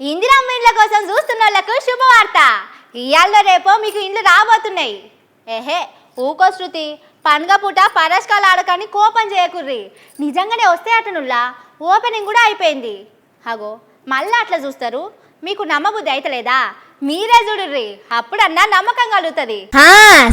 ఇందిరమ్మ ఇండ్ల కోసం చూస్తున్న వాళ్ళకు శుభవార్త. ఇయాల్లో రేపో మీకు ఇండ్లు రాబోతున్నాయి. ఊకో శృతి, పండుగ పూట పరస్కాలు ఆడకని కోపం చేయకుర్రి. నిజంగానే వస్తే అటనుల్లా ఓపెనింగ్ కూడా అయిపోయింది. అగో మళ్ళీ అట్లా చూస్తారు, మీకు నమ్మబుద్ధి అయితలేదా? మీరే చూడుర్రి, అప్పుడన్నా నమ్మకం కలుగుతుంది.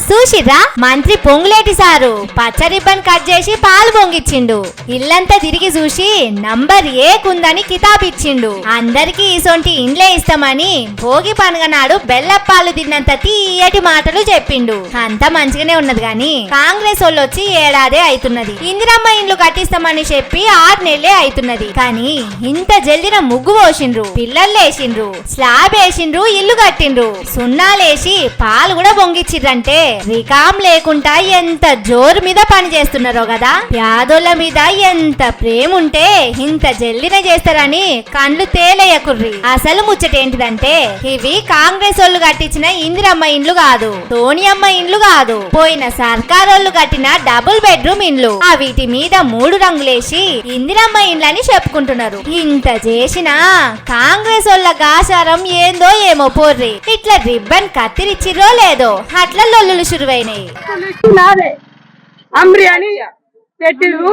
చూసిర్రా, మంత్రి పొంగులేటి సారు పచ్చ రిబ్బన్ కట్ చేసి పాలు పొంగిచ్చిండు. ఇల్లంతా తిరిగి చూసి నంబర్ ఏకుందని కితాబ్ ఇచ్చిండు. అందరికి ఇసొంటి ఇండ్లే ఇస్తామని భోగి పండుగ నాడు బెల్లప్పాలు తిన్నంత తీయటి మాటలు చెప్పిండు. అంత మంచిగానే ఉన్నది గాని కాంగ్రెస్ వాళ్ళు వచ్చి ఏడాదే అవుతున్నది. ఇందిరమ్మ ఇండ్లు కట్టిస్తామని చెప్పి 6 నెలలే అవుతున్నది. కానీ ఇంత జల్దిన ముగ్గు పోసిండ్రు, పిల్లలు వేసిండ్రు, స్లాబ్ వేసిండ్రు, ఇల్లు కట్టిండ్రు, సున్నాలేసి పాలు కూడా పొంగిచ్చిర్రంటే రికాం లేకుండా ఎంత జోరు మీద పని చేస్తున్నారో కదా. పేదోళ్ళ మీద ఎంత ప్రేమ ఉంటే ఇంత జల్దిన చేస్తారని కండ్లు తేలేయకుర్రి. అసలు ముచ్చటేంటిదంటే ఇవి కాంగ్రెస్ వాళ్ళు కట్టించిన ఇందిరమ్మ ఇండ్లు కాదు, సోనియమ్మ ఇండ్లు కాదు, పోయిన సర్కారోళ్ళు కట్టిన డబుల్ బెడ్రూమ్ ఇండ్లు. వీటి మీద 3 రంగులేసి ఇందిరమ్మ ఇండ్లని చెప్పుకుంటున్నారు. ఇంత చేసినా కాంగ్రెస్ వాళ్ళ గాచారం ఏందో ఏమో. ఇట్లా రిబ్బన్ కత్తిరిచ్చిరో లేదో అట్లా లొల్లులు శురువైనాయి. అమ్రి అని పెట్టిరు,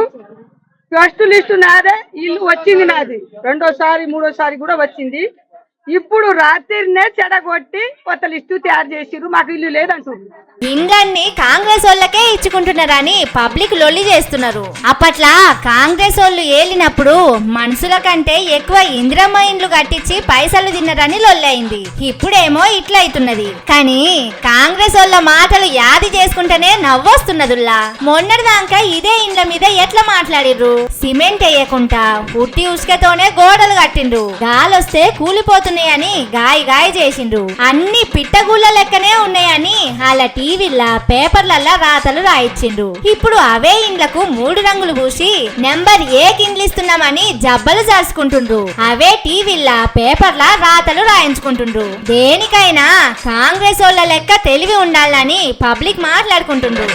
ఫస్ట్ లిస్టు నాదే, ఇల్లు వచ్చింది నాది, 2సారి 3సారి కూడా వచ్చింది. ఇప్పుడు రాత్రినే చెడగొట్టి కొత్త లిస్టు తయారు చేసిరు, మాకు ఇల్లు లేదంటారు. ఇండ్లన్నీ కాంగ్రెస్ వాళ్ళకే ఇచ్చుకుంటున్నారని పబ్లిక్ లొల్లి చేస్తున్నారు. అప్పట్లా కాంగ్రెస్ వాళ్ళు ఏలినప్పుడు మనుషుల కంటే ఎక్కువ ఇందిరమ్మ ఇండ్లు కట్టించి పైసలు తిన్నారని లొల్లైంది. ఇప్పుడేమో ఇట్లా అవుతున్నది. కానీ కాంగ్రెస్ వాళ్ళ మాటలు యాది చేసుకుంటేనే నవ్వొస్తున్నదుల్లా. మొన్నటిదాకా ఇదే ఇండ్ల మీద ఎట్లా మాట్లాడిర్రు? సిమెంట్ వేయకుండా ఉట్టి ఉసుకతోనే గోడలు కట్టిండ్రు, గాలొస్తే కూలిపోతున్నాయని గాయ చేసిండ్రు. అన్ని పిట్టగుళ్ళ లెక్కనే ఉన్నాయని అలా టీవీలా పేపర్లల్లా రాతలు రాయించిండ్రు. ఇప్పుడు అవే ఇండ్లకు 3 రంగులు పూసి నెంబర్ ఇండ్లు ఇస్తున్నామని జబ్బలు చాసుకుంటుండ్రు. అవే టీవీలా పేపర్లా రాతలు రాయించుకుంటుండ్రు. దేనికైనా కాంగ్రెస్ వాళ్ళ లెక్క తెలివి ఉండాలని పబ్లిక్ మాట్లాడుకుంటుండ్రు.